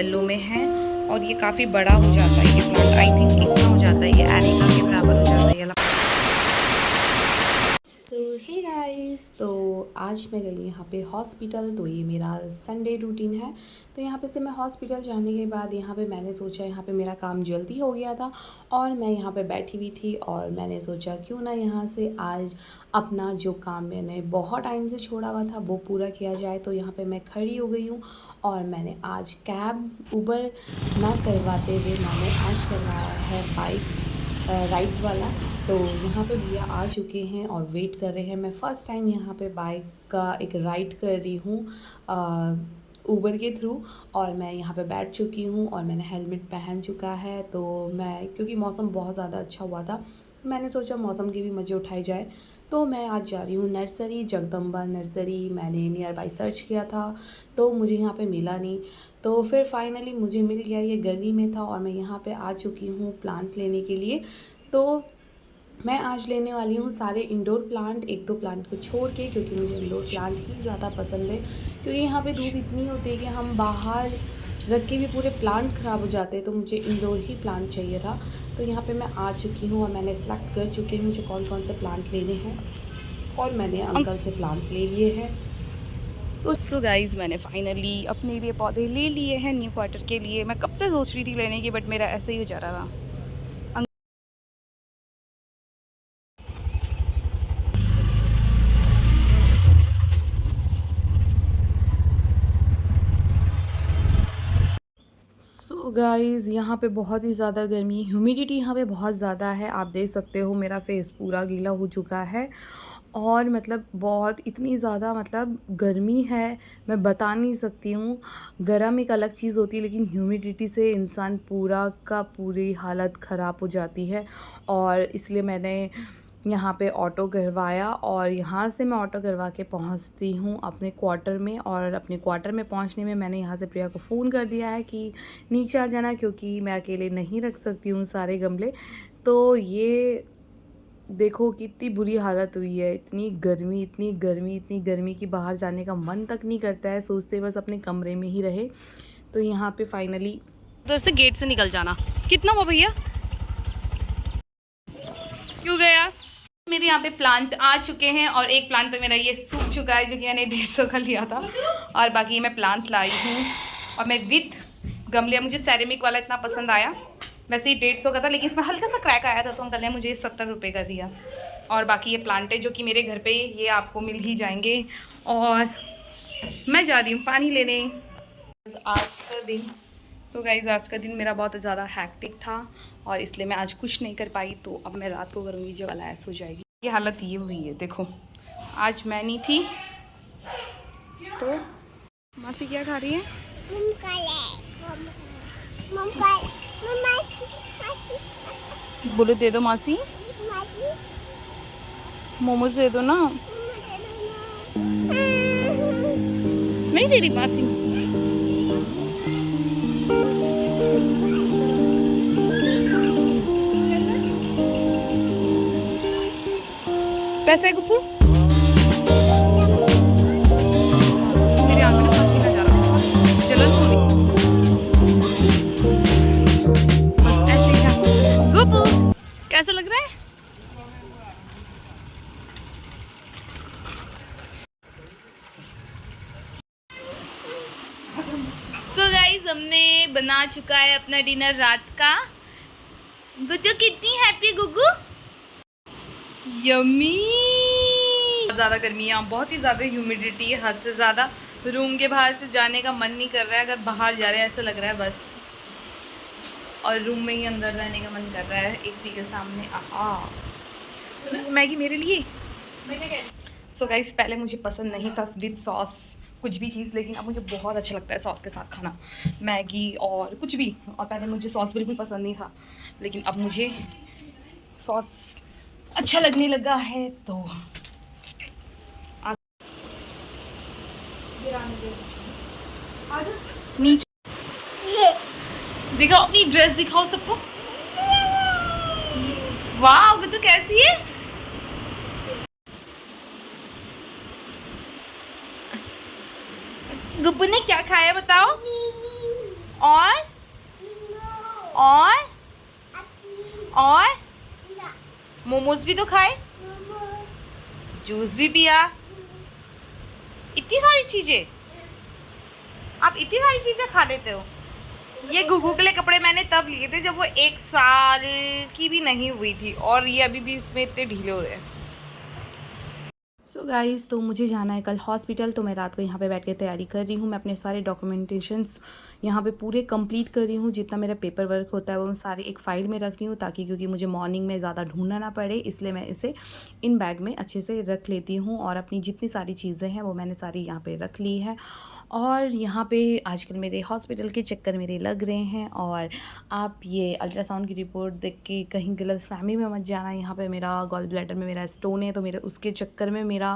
Yellow में है और ये काफ़ी बड़ा हो जाता है। ये प्लांट आई थिंक इतना हो जाता है, ये एरिका के बराबर हो जाता है ये। सो हे गाइस, तो आज मैं गई यहाँ पे हॉस्पिटल। तो ये मेरा संडे रूटीन है। तो यहाँ पे से मैं हॉस्पिटल जाने के बाद यहाँ पे मैंने सोचा, यहाँ पे मेरा काम जल्दी हो गया था और मैं यहाँ पे बैठी हुई थी और मैंने सोचा क्यों ना यहाँ से आज अपना जो काम मैंने बहुत टाइम से छोड़ा हुआ था वो पूरा किया जाए। तो यहाँ पे मैं खड़ी हो गई हूँ और मैंने आज कैब उबर ना करवाते हुए मैंने आज करवाया है बाइक राइड वाला। तो यहाँ पे भैया आ चुके हैं और वेट कर रहे हैं। मैं फ़र्स्ट टाइम यहाँ पे बाइक का एक राइड कर रही हूँ उबर के थ्रू, और मैं यहाँ पे बैठ चुकी हूँ और मैंने हेलमेट पहन चुका है। तो मैं, क्योंकि मौसम बहुत ज़्यादा अच्छा हुआ था, तो मैंने सोचा मौसम के भी मज़े उठाए जाए। तो मैं आज जा रही हूँ नर्सरी, जगदम्बा नर्सरी। मैंने नियर बाई सर्च किया था तो मुझे यहाँ पे मिला नहीं, तो फिर फाइनली मुझे मिल गया। ये गली में था और मैं यहाँ पे आ चुकी हूँ प्लांट लेने के लिए। तो मैं आज लेने वाली हूँ सारे इंडोर प्लांट, एक दो प्लांट को छोड़ के, क्योंकि मुझे इंडोर प्लांट ही ज़्यादा पसंद है। क्योंकि यहाँ पे धूप इतनी होती है कि हम बाहर रख के भी पूरे प्लांट ख़राब हो जाते हैं, तो मुझे इंडोर ही प्लांट चाहिए था। तो यहाँ पे मैं आ चुकी हूँ और मैंने सेलेक्ट कर चुकी हूँ मुझे कौन कौन से प्लांट लेने हैं, और मैंने अंकल से प्लांट ले लिए हैं। सो गाइज़, मैंने फाइनली अपने लिए पौधे ले लिए हैं न्यू क्वार्टर के लिए। मैं कब से सोच रही थी लेने की, बट मेरा ऐसे ही हो जा रहा था। सो गाइज़, यहाँ पे बहुत ही ज़्यादा गर्मी है, ह्यूमिडिटी यहाँ पे बहुत ज़्यादा है। आप देख सकते हो मेरा फेस पूरा गीला हो चुका है और मतलब बहुत इतनी ज़्यादा मतलब गर्मी है, मैं बता नहीं सकती हूँ। गर्म एक अलग चीज़ होती है, लेकिन ह्यूमिडिटी से इंसान पूरा का पूरी हालत ख़राब हो जाती है। और इसलिए मैंने यहाँ पे ऑटो करवाया और यहाँ से मैं ऑटो करवा के पहुँचती हूँ अपने क्वार्टर में। और अपने क्वार्टर में पहुँचने में मैंने यहाँ से प्रिया को फ़ोन कर दिया है कि नीचे आ जाना, क्योंकि मैं अकेले नहीं रख सकती हूँ सारे गमले। तो ये देखो कितनी बुरी हालत हुई है, इतनी गर्मी, इतनी गर्मी, इतनी गर्मी कि बाहर जाने का मन तक नहीं करता है, सोचते बस अपने कमरे में ही रहे। तो यहाँ पे फाइनली उधर से गेट से निकल जाना। कितना हुआ भैया? क्यों गया? मेरे यहाँ पे प्लांट आ चुके हैं और एक प्लांट तो मेरा ये सूख चुका है, जो कि मैंने 150 का लिया था, और बाकी मैं प्लांट लाई हूँ और मैं विथ गमले। मुझे सेरेमिक वाला इतना पसंद आया, वैसे ही 150 का था, लेकिन इसमें हल्का सा क्रैक आया था, तो अंकल ने मुझे 70 रुपये का दिया। और बाकी ये प्लांट है जो कि मेरे घर पे ये आपको मिल ही जाएंगे। और मैं जा रही हूँ पानी लेने। आज का दिन, सो गाइज़, आज का दिन मेरा बहुत ज़्यादा हैक्टिक था और इसलिए मैं आज कुछ नहीं कर पाई। तो अब मैं रात को करूँगी जब अलायस हो जाएगी। ये हालत ये हुई है, देखो आज मैं नहीं थी। तो मासी क्या खा रही है? बोलो दे दो मासी, मोमोज दे दो ना। नहीं दे रही मासी। पैसा है गुप्पू? मेरे आंख में पसीना जा रहा है, जलन हो रही। बस ऐसे ही है। गुप्पू कैसा लग रहा है? सो गाइस, हमने बना चुका है अपना डिनर रात का। गुड्डू कितनी हैप्पी गुग्गू, यम्मी। बहुत ज़्यादा गर्मी है, बहुत ही ज़्यादा ह्यूमिडिटी है, हद से ज़्यादा। रूम के बाहर से जाने का मन नहीं कर रहा है, अगर बाहर जा रहे हैं ऐसा लग रहा है बस, और रूम में ही अंदर रहने का मन कर रहा है एसी के सामने। आहा, मैगी मेरे लिए। सो गाइस, पहले मुझे पसंद नहीं था विद सॉस कुछ भी चीज़, लेकिन अब मुझे बहुत अच्छा लगता है सॉस के साथ खाना, मैगी और कुछ भी। और पहले मुझे सॉस बिल्कुल पसंद नहीं था, लेकिन अब मुझे सॉस अच्छा लगने लगा है। तो नीचे दिखाओ, अपनी ड्रेस दिखाओ सबको। वाह गुड्डू कैसी है? गुब्बू ने क्या खाया बताओ? और और और मोमोज भी तो खाए, जूस भी पिया, इतनी सारी चीजें। आप इतनी सारी चीजें खा लेते हो। ये गुगू के लिए कपड़े मैंने तब लिए थे जब वो 1 साल की भी नहीं हुई थी, और ये अभी भी इसमें इतने ढीले हो रहे हैं। सो गाइस, तो मुझे जाना है कल हॉस्पिटल, तो मैं रात को यहाँ पे बैठ के तैयारी कर रही हूँ। मैं अपने सारे डॉक्यूमेंटेशंस यहाँ पे पूरे कंप्लीट कर रही हूँ। जितना मेरा पेपर वर्क होता है वो मैं सारे एक फ़ाइल में रख रही हूँ, ताकि क्योंकि मुझे मॉर्निंग में ज़्यादा ढूंढना ना पड़े, इसलिए मैं इसे इन बैग में अच्छे से रख लेती हूँ। और अपनी जितनी सारी चीज़ें हैं वो मैंने सारी यहाँ पर रख ली है। और यहाँ पे आजकल मेरे हॉस्पिटल के चक्कर मेरे लग रहे हैं। और आप ये अल्ट्रासाउंड की रिपोर्ट देख के कहीं गलतफहमी में मत जाना। यहाँ पे मेरा गॉल ब्लैडर में मेरा स्टोन है, तो मेरे उसके चक्कर में मेरा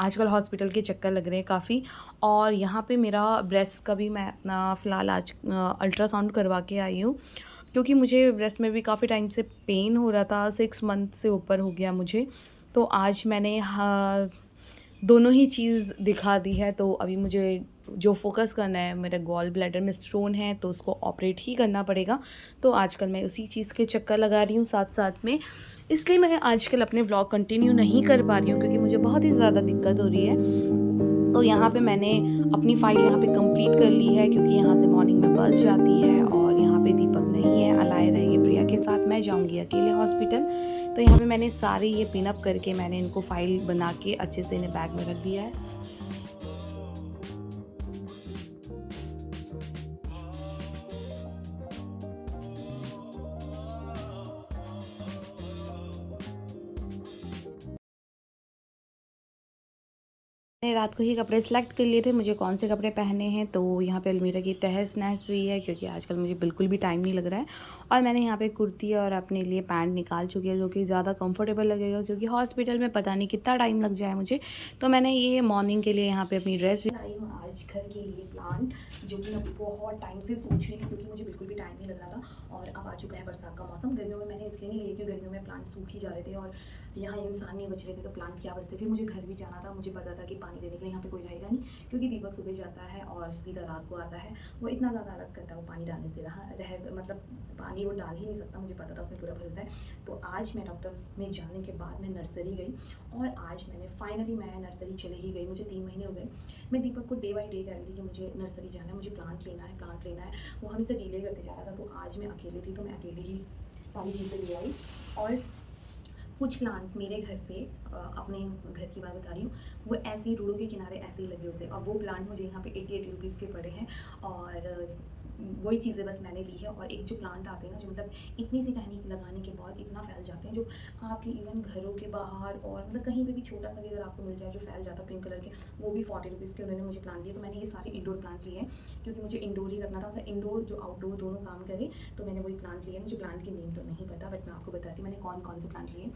आजकल हॉस्पिटल के चक्कर लग रहे हैं काफ़ी। और यहाँ पे मेरा ब्रेस्ट का भी मैं अपना फ़िलहाल आज अल्ट्रासाउंड करवा के आई हूँ, क्योंकि मुझे ब्रेस्ट में भी काफ़ी टाइम से पेन हो रहा था, 6 मंथ से ऊपर हो गया मुझे। तो आज मैंने दोनों ही चीज़ दिखा दी है। तो अभी मुझे जो फोकस करना है, मेरे गॉल ब्लैडर में स्टोन है तो उसको ऑपरेट ही करना पड़ेगा। तो आजकल मैं उसी चीज़ के चक्कर लगा रही हूँ साथ साथ में, इसलिए मैं आजकल अपने व्लॉग कंटिन्यू नहीं कर पा रही हूँ, क्योंकि मुझे बहुत ही ज़्यादा दिक्कत हो रही है। तो यहाँ पे मैंने अपनी फ़ाइल यहाँ पे कंप्लीट कर ली है, क्योंकि यहाँ से मॉर्निंग में बस जाती है और यहाँ पे दीपक नहीं है, अलाय रहेगी प्रिया के साथ, मैं जाऊँगी अकेले हॉस्पिटल। तो यहाँ पे मैंने सारे ये पिन अप करके मैंने इनको फ़ाइल बना के अच्छे से इन्हें बैग में रख दिया है। मैंने रात को ही कपड़े सेलेक्ट कर लिए थे मुझे कौन से कपड़े पहनने हैं। तो यहाँ पे अलमीरा की तहस नहस हुई है, क्योंकि आजकल मुझे बिल्कुल भी टाइम नहीं लग रहा है। और मैंने यहाँ पे कुर्ती और अपने लिए पैंट निकाल चुकी है, जो कि ज़्यादा कंफर्टेबल लगेगा, क्योंकि हॉस्पिटल में पता नहीं कितना टाइम लग जाए मुझे। तो मैंने ये मॉर्निंग के लिए यहाँ पर अपनी ड्रेस भी लाई हूँ आज घर के लिए प्लांट, जो कि मैं बहुत टाइम से सोच रही थी, क्योंकि मुझे बिल्कुल भी टाइम नहीं लग रहा था। और अब आ चुका है बरसात का मौसम। गर्मियों में मैंने इसलिए नहीं लिए क्योंकि गर्मियों में प्लांट सूख ही जा रहे थे और यहाँ इंसान नहीं बच रहे थे, तो प्लांट क्या बचते। फिर मुझे घर भी जाना था, मुझे पता था कि पानी देने के लिए यहाँ पे कोई रहेगा नहीं, क्योंकि दीपक सुबह जाता है और सीधा रात को आता है। वो इतना ज़्यादा आलस करता है, वो पानी डालने से मतलब पानी वो डाल ही नहीं सकता, मुझे पता था, उसमें पूरा भरोसा है। तो आज मैं डॉक्टर में जाने के बाद मैं नर्सरी गई, और आज मैंने फाइनली मैं नर्सरी चले ही गई। मुझे 3 महीने हो गए, मैं दीपक को डे बाई डे कह रही थी कि मुझे नर्सरी जाना है, मुझे प्लांट लेना है, प्लांट लेना है। वो हमेशा डिले करते जा रहा था। तो आज मैं अकेली थी, तो मैं अकेली ही सारी चीज़ें ले आई। और कुछ प्लांट मेरे घर पे अपने घर की बात बता रही हूँ, वो ऐसे ही रोडों के किनारे ऐसे ही लगे होते हैं, और वो प्लांट मुझे यहाँ पे 80 रुपीज़ के पड़े हैं। और वही चीज़ें बस मैंने ली है। और एक जो प्लांट आते हैं ना, जो मतलब इतनी सी टहनी लगाने के बाद इतना फैल जाते हैं, जो आपके इवन घरों के बाहर और मतलब कहीं पे भी छोटा सा भी अगर आपको मिल जाए जो फैल जाता है पिंक कलर के, वो भी 40 रुपीज़ के उन्होंने मुझे प्लांट दिए। तो मैंने ये सारे इंडोर प्लांट लिए हैं, क्योंकि मुझे इंडोर ही रखना था, मतलब इंडोर जो आउटडोर दोनों काम करे। तो मैंने वही प्लांट लिए हैं। मुझे प्लांट के नेम तो नहीं पता, बट मैं आपको बताती हूँ मैंने कौन कौन से प्लांट लिए।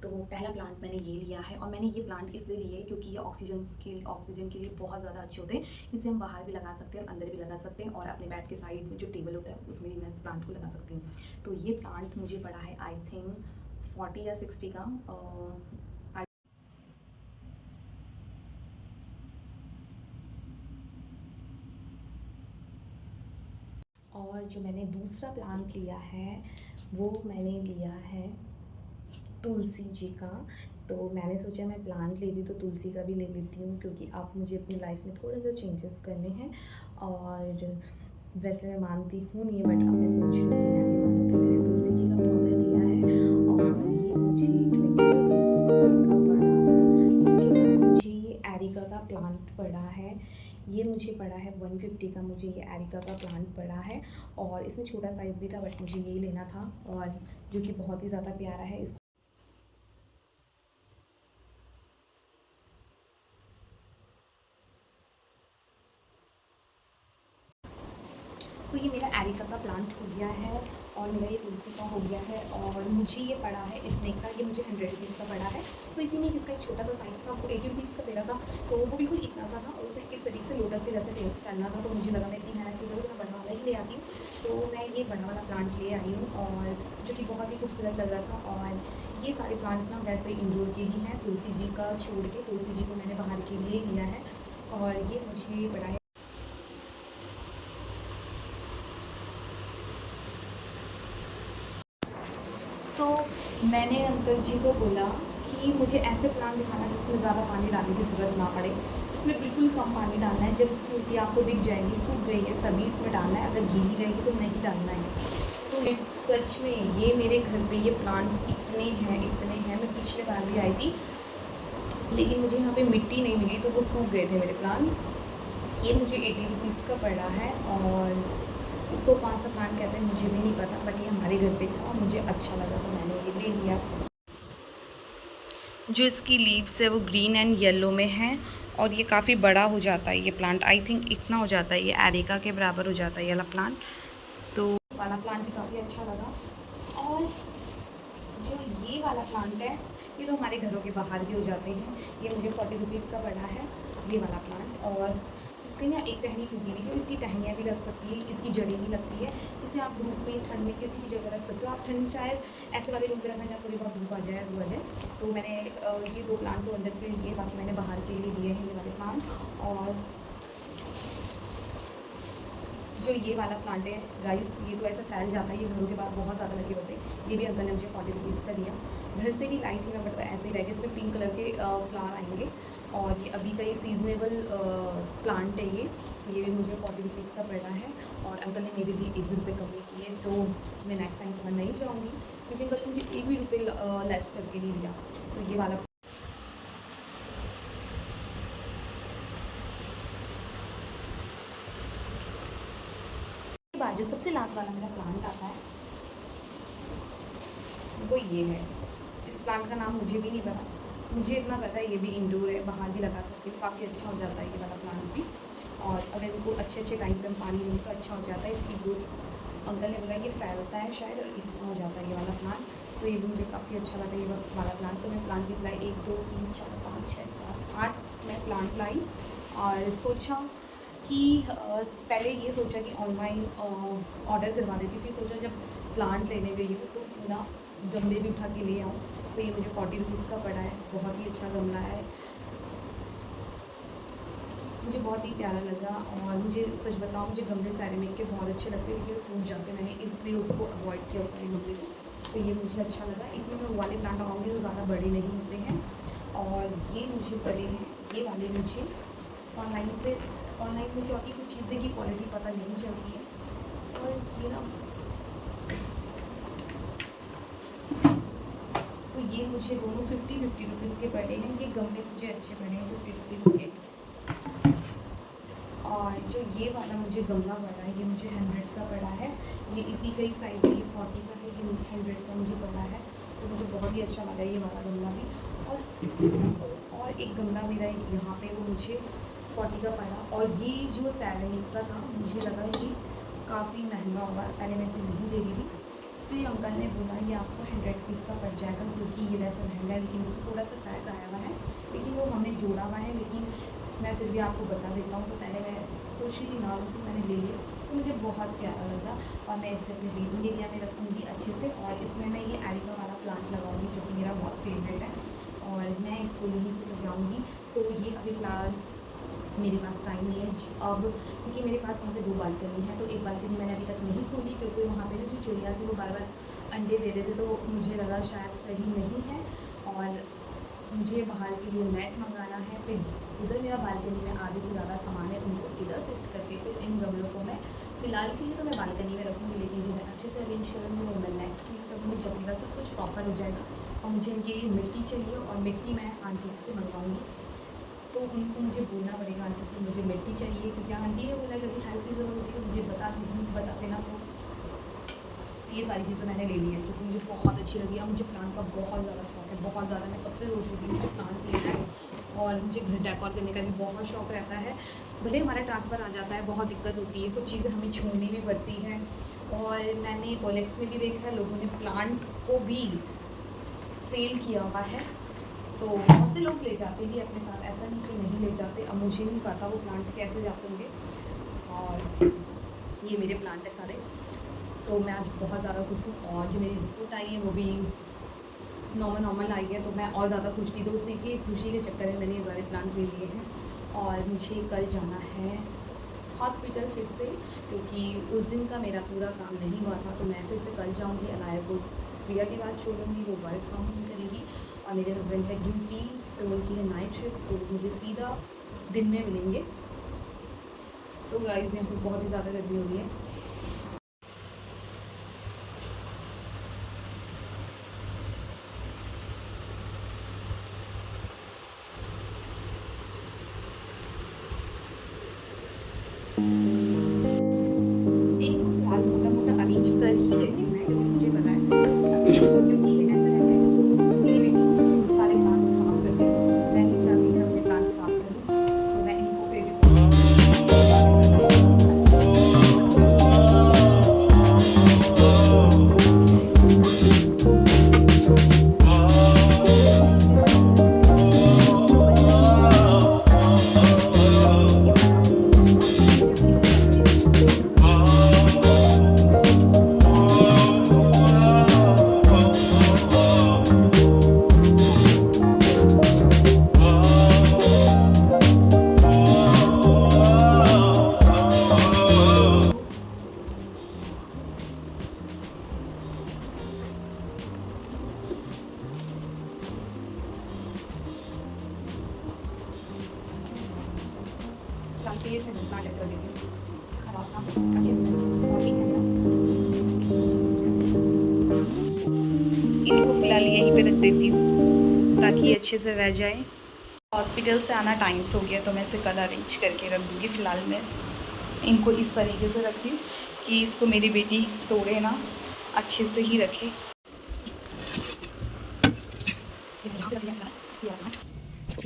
तो पहला प्लांट मैंने ये लिया है, और मैंने ये प्लांट इसलिए लिए क्योंकि ये ऑक्सीजन के लिए बहुत ज़्यादा अच्छे होते हैं। इसे हम बाहर भी लगा सकते हैं और अंदर भी लगा सकते हैं, और अपने बेड के साइड में जो टेबल होता है उसमें भी मैं इस प्लांट को लगा सकती हूँ। तो ये प्लांट मुझे पड़ा है आई थिंक 40 या 60 का। और जो मैंने दूसरा प्लांट लिया है वो मैंने लिया है तुलसी जी का। तो मैंने सोचा मैं प्लांट ले रही तो तुलसी का भी ले लेती हूँ, क्योंकि अब मुझे अपनी लाइफ में थोड़ा सा चेंजेस करने हैं। और वैसे मैं मानती हूँ नहीं, बट अब मैं सोच रही हूँ कि मैं भी मानूँ। तो मैंने तुलसी जी का पौधा लिया है, और ये मुझे 20 का पड़ा। उसके बाद मुझे ये एरिका का प्लांट पड़ा है, ये मुझे पड़ा है 150 का। मुझे ये एरिका का प्लांट पड़ा है, और इसमें छोटा साइज़ भी था, बट मुझे यही लेना था, और जो कि बहुत ही ज़्यादा प्यारा है। तो ये मेरा एरिका का प्लांट हो गया है, और मेरा ये तुलसी का हो गया है। और मुझे ये पड़ा है स्नेक का, ये मुझे 100 रुपीज़ का पड़ा है। तो इसी में इसका एक छोटा सा साइज़ था, वो 80 रुपीज़ का दे रहा था, तो वो बिल्कुल इतना सा था, और उसमें इस तरीके से लोटस के जैसे फैलना था। तो मुझे लगा मैं इतनी मेहनत की जरूरत मैं बड़ा वाला ही ले आती हूँ। तो मैं ये बड़ा वाला प्लांट ले आई हूँ, और जो कि बहुत ही खूबसूरत लग रहा था। और ये सारे प्लांट ना वैसे इंडोर के ही हैं, तुलसी जी का छोड़ के। तुलसी जी को मैंने बाहर के लिए लिया है, और ये मुझे पड़ा है तो मैंने अंकल जी को बोला कि मुझे ऐसे प्लांट दिखाना जिसमें ज़्यादा पानी डालने की ज़रूरत ना पड़े। इसमें बिल्कुल कम पानी डालना है, जब इसकी मिट्टी आपको दिख जाएगी सूख गई है तभी इसमें डालना है, अगर गीली रहेगी तो नहीं डालना है। तो सच में ये मेरे घर पे ये प्लांट इतने हैं। मैं पिछले बार भी आई थी लेकिन मुझे यहाँ पे मिट्टी नहीं मिली तो वो सूख गए थे मेरे प्लांट। ये मुझे 80 रुपीज़ का पड़ा है और इसको कौन सा प्लांट कहते हैं मुझे भी नहीं पता, बट ये हमारे घर पे था, मुझे अच्छा लगा तो मैंने ये ले लिया। जो इसकी लीव्स है वो ग्रीन एंड येलो में है और ये काफ़ी बड़ा हो जाता है ये प्लांट। आई थिंक इतना हो जाता है, ये एरिका के बराबर हो जाता है ये वाला प्लांट। तो वाला प्लांट भी काफ़ी अच्छा लगा। और जो ये वाला प्लांट है ये तो हमारे घरों के बाहर भी हो जाते हैं। ये मुझे 40 रुपीज़ का पड़ा है ये वाला प्लांट। और इसकी ना एक टहनी टूटी हुई थी, इसकी टहनियाँ भी लग सकती है, इसकी जड़ें भी लगती है। इसे आप धूप में ठंड में किसी भी जगह रख सकते हो। आप ठंड शायद ऐसे वाले रूम पे रखना जहाँ थोड़ी बहुत धूप आ जाए। तो मैंने ये 2 प्लांट तो अंदर के लिए, बाकी मैंने बाहर के लिए लिए हैं ये वाले प्लांट। और जो ये वाला प्लांट है गाइस, ये तो ऐसा फैल जाता है, ये घरों के बाद बहुत ज़्यादा लगे होते हैं। ये भी अंकल ने मुझे 40 रुपीज़ का दिया। घर से भी लाई थी मैं, बट ऐसे ही रह गए। इसमें पिंक कलर के फ्लावर आएंगे और ये अभी का ये सीजनेबल प्लांट है ये भी मुझे 40 रुपीज़ का पड़ा है। और अंकल ने मेरे लिए 1 भी रुपये कम नहीं किए, तो मैं नेक्स्ट टाइम समझ नहीं जाऊँगी क्योंकि अंकल ने मुझे 1 भी रुपये लेस करके नहीं दिया। तो ये वाला जो सबसे लास्ट वाला मेरा प्लांट आता है वो ये है। इस प्लांट का नाम मुझे भी नहीं पता, मुझे इतना पता है ये भी इंडोर है, बाहर भी लगा सकते हैं, काफ़ी अच्छा हो जाता है ये वाला प्लांट भी। और अगर इनको अच्छे टाइम पर पानी दें तो अच्छा हो जाता है। इसकी ग्रोथ अंकल ने बोला ये फैलता है शायद और इतना हो जाता है ये वाला प्लांट। तो ये भी मुझे काफ़ी अच्छा लगा ये वाला प्लांट। तो मैं प्लांट भी लाई 1 2 3 4 5 6 7 8 मैं प्लांट लाई और सोचा कि पहले ये सोचा कि ऑनलाइन ऑर्डर करवा देती, फिर सोचा जब प्लांट लेने गई हूँ तो क्यों ना गमले भी उठा के ले आऊँ। तो ये मुझे 40 रुपीज़ का पड़ा है, बहुत ही अच्छा गमला है, मुझे बहुत ही प्यारा लगा। और मुझे सच बताऊँ मुझे गमले सेरेमिक के बहुत अच्छे लगते हैं लेकिन वो टूट जाते हैं, मैंने इसलिए उसको अवॉइड किया उस सारे गमले को। तो ये मुझे अच्छा लगा। इसमें मैं वो वाले प्लांट लगाऊंगी जो ज़्यादा बड़े नहीं होते हैं। और ये मुझे पड़े हैं ये वाले मुझे ऑनलाइन में क्योंकि कुछ चीज़ें की क्वालिटी पता नहीं चलती है। और ये ना तो ये मुझे दोनों 50 रुपीज़ के पड़े हैं। ये गमले मुझे अच्छे पड़े हैं 50 रुपीज़ के। और जो ये वाला मुझे गमला पड़ा है ये मुझे 100 का पड़ा है। ये इसी का ही साइज़ है, ये 40 का है, ये 100 का मुझे पड़ा है। तो मुझे बहुत ही अच्छा लगा ये वाला गमला भी। और एक गमला मेरा यहाँ पे वो मुझे 40 का पड़ा। और ये जो सेरेमिक का था मुझे लगा ये काफ़ी महंगा होगा, पहले मैं इसे नहीं ले रही थी। फिर अंकल ने बोला ये आपको 100 रुपीज़ का पड़ जाएगा क्योंकि ये वैसे महंगा है, लेकिन इसमें थोड़ा सा पैक आया हुआ है, लेकिन वो हमने जोड़ा हुआ है। लेकिन मैं फिर भी आपको बता देता हूँ। तो पहले मैं सोच रही थी ना, फिर मैंने ले लिया तो मुझे बहुत प्यारा लगा और मैं इसे अपने लिविंग एरिया में रखूँगी अच्छे से। और इसमें मैं ये एरिका वाला प्लांट लगाऊंगी जो कि मेरा बहुत फेवरेट है और मैं इसको यहीं पर सजाऊँगी। तो ये अभी फ़िलहाल मेरे पास टाइम नहीं है अब, क्योंकि मेरे पास यहाँ पे 2 बालकनी है। तो एक बालकनी मैंने अभी तक नहीं खोली क्योंकि वहाँ पे ना जो चिड़िया थी वो बार अंडे दे रहे थे, तो मुझे लगा शायद सही नहीं है। और मुझे बाहर के लिए नेट मंगाना है। फिर उधर मेरा बालकनी में आधे से ज़्यादा सामान है, उनको इधर शिफ्ट करके फिर इन गमलों को मैं फ़िलहाल के लिए तो मैं बालकनी में रखूँगी, लेकिन जो मैं अच्छे से अरेंज करूँगी वो मैं नेक्स्ट वीक करूँगी जब मेरा सब कुछ प्रॉपर हो जाएगा। और मुझे इनके लिए मिट्टी चाहिए और मिट्टी मैं आंटी से मंगवाऊँगी। तो उनको मुझे बोलना पड़ेगा आंटी जी मुझे मिट्टी चाहिए, क्योंकि आंटी ने बोला कभी हेल्प की ज़रूरत होती है तो मुझे बता देना। तो ये सारी चीज़ें मैंने ले ली हैं जो कि मुझे बहुत अच्छी लगी। और मुझे प्लांट का बहुत ज़्यादा शौक है, बहुत ज़्यादा। मैं कब से सोच रही थी मुझे प्लांट लेना है और मुझे घर डेकोर करने का भी बहुत शौक रहता है। भले हमारा ट्रांसफ़र आ जाता है बहुत दिक्कत होती है, कुछ चीज़ें हमें छोड़नी भी पड़ती हैं। और मैंने OLX में भी देखा है लोगों ने प्लांट को भी सेल किया हुआ है, तो बहुत से लोग ले जाते हैं अपने साथ, ऐसा नहीं कि नहीं ले जाते। अब मुझे नहीं पता वो प्लांट कैसे जाते होंगे। और ये मेरे प्लांट है सारे। तो मैं आज बहुत ज़्यादा खुश हूँ और जो मेरी रिपोर्ट आई है वो भी नॉर्मल आई है, तो मैं और ज़्यादा खुश थी। तो उसी की खुशी के चक्कर में मैंने ये सारे प्लांट ले लिए हैं। और मुझे कल जाना है हॉस्पिटल फिर से, क्योंकि उस दिन का मेरा पूरा काम नहीं हुआ था। तो मैं फिर से कल जाऊँगी अलाया को प्रिया की बात छोड़ूंगी, वो वर्क फ्रॉम होम करेगी और मेरे हस्बैंड है ड्यूटी, तो उनकी है नाइट शिफ्ट, तो मुझे सीधा दिन में मिलेंगे। तो गाइस यहाँ पर बहुत ही ज़्यादा गर्मी हो रही है। एक तो फिलहाल मोटा मोटा अरेंज कर ही देती हूँ मैं, क्योंकि मुझे पता है क्योंकि ऐसा रह जाएगा तो मेरी बेटी सारे प्लान खराब कर देगी। मैं नहीं चाहती कि अपने प्लान खराब करूँ, तो मैं इनको फिर प्लान चाहिए, फिर प्लान ऐसे लगेगी खराब ना हो, अच्छे से और ठीक है ना। इनको फिलहाल यहीं पे रख देती हूँ ताकि ये अच्छे से रह जाए। हॉस्पिटल से आना टाइम से हो गया, तो मैं इसे कल अरेंज करके रख दूँगी। फ़िलहाल मैं इनको इस तरीके से रखती हूँ कि इसको मेरी बेटी तोड़े ना, अच्छे से ही रखे।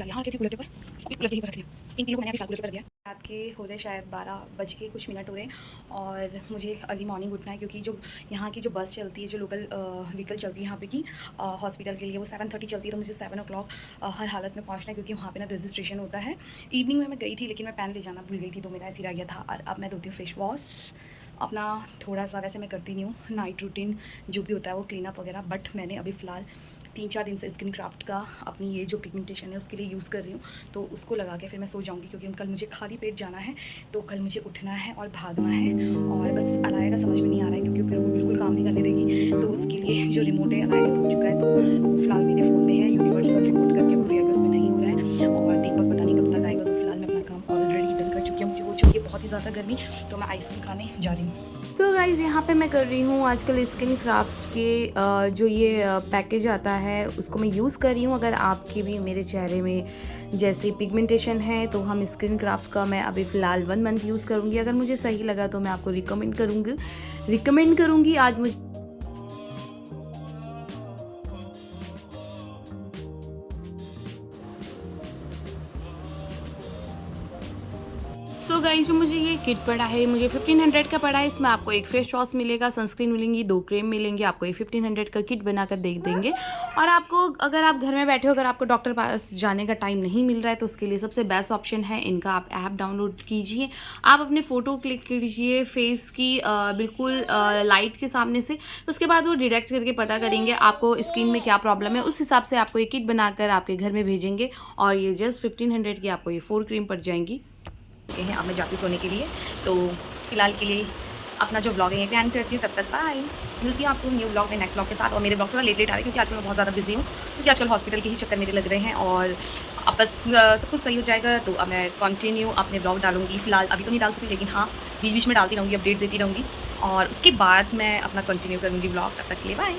यहाँ रखी थी कूलर के ऊपर, इसको कूलर के ऊपर रख दिया। इन तीनों को मैंने अभी कूलर के ऊपर रख दिया। रात के हो रहे शायद 12 बज के कुछ मिनट हो रहे हैं और मुझे अर्ली मॉर्निंग उठना है, क्योंकि जो यहाँ की जो बस चलती है, जो लोकल व्हीकल चलती है यहाँ पे की हॉस्पिटल के लिए, वो 7:30 चलती है। तो मुझे 7 o'clock हर हालत में पहुँचना है, क्योंकि वहाँ पे ना रजिस्ट्रेशन होता है। इवनिंग में मैं गई थी, लेकिन मैं पेन ले जाना भूल गई थी, तो मेरा ऐसे रह गया था। और अब मैं धोती हूँ फेस वॉश अपना थोड़ा सा। वैसे मैं करती नहीं हूँ नाइट रूटीन, जो भी होता है वो क्लीन अप वगैरह, बट मैंने अभी फ़िलहाल 3-4 दिन से स्किन क्राफ्ट का अपनी ये जो पिगमेंटेशन है उसके लिए यूज़ कर रही हूँ। तो उसको लगा के फिर मैं सो जाऊँगी, क्योंकि कल मुझे खाली पेट जाना है। तो कल मुझे उठना है और भागना है, और बस अलाया का समझ में नहीं आ रहा है, क्योंकि फिर वो बिल्कुल काम नहीं करने देगी। तो उसके लिए जो रिमोट है अलाया ने धो चुका है, तो वो फ़िलहाल मेरे फ़ोन में है, यूनिवर्सल रिमोट करके, वो प्रिया के उसमें नहीं हो रहा है। और दीपक पता नहीं कब तक आएगा। तो फिलहाल मैं अपना काम ऑलरेडी डन कर चुकी हूँ। मुझे वो चाहिए बहुत ही ज़्यादा गर्मी, तो मैं आइसक्रीम खाने जा रही हूँ। तो गाइज़ यहाँ पे मैं कर रही हूँ आजकल स्किन क्राफ्ट के जो ये पैकेज आता है उसको मैं यूज़ कर रही हूँ। अगर आपके भी मेरे चेहरे में जैसे पिगमेंटेशन है, तो हम स्किन क्राफ्ट का मैं अभी फ़िलहाल 1 मंथ यूज़ करूँगी। अगर मुझे सही लगा तो मैं आपको रिकमेंड करूँगी। आज मुझे सो गाइस, जो मुझे ये किट पड़ा है, मुझे 1500 का पड़ा है। इसमें आपको एक फेस वॉश मिलेगा, सनस्क्रीन मिलेंगी, 2 क्रीम मिलेंगी। आपको ये 1500 का किट बनाकर दे देंगे। और आपको, अगर आप घर में बैठे हो, अगर आपको डॉक्टर पास जाने का टाइम नहीं मिल रहा है, तो उसके लिए सबसे बेस्ट ऑप्शन है इनका। आप ऐप डाउनलोड कीजिए, आप अपने फ़ोटो क्लिक कीजिए फेस की बिल्कुल लाइट के सामने से। उसके बाद वो डिटेक्ट करके पता करेंगे आपको स्किन में क्या प्रॉब्लम है। उस हिसाब से आपको ये किट बनाकर आपके घर में भेजेंगे। और ये जस्ट 1500 की आपको ये 4 क्रीम पड़ जाएंगी। हैं अब मैं जाती सोने के लिए। तो फिलहाल के लिए अपना जो व्लॉग है यहीं पे एंड करती हूँ। तब तक बाय, मिलती हूँ आपको न्यू व्लॉग में, नेक्स्ट व्लॉग के साथ। और मेरे व्लॉग थोड़ा लेट आ रहे हैं, क्योंकि आजकल मैं बहुत ज़्यादा बिजी हूँ, क्योंकि आजकल हॉस्पिटल के ही चक्कर मेरे लग रहे हैं। और अब बस सब कुछ सही हो जाएगा, तो अब मैं कंटिन्यू अपने व्लॉग डालूंगी। फिलहाल अभी तो नहीं डाल सकती, लेकिन हाँ बीच बीच में डालती रहूँगी, अपडेट देती रहूँगी। और उसके बाद मैं अपना कंटिन्यू करूँगी व्लॉग। तब तक के लिए बाय।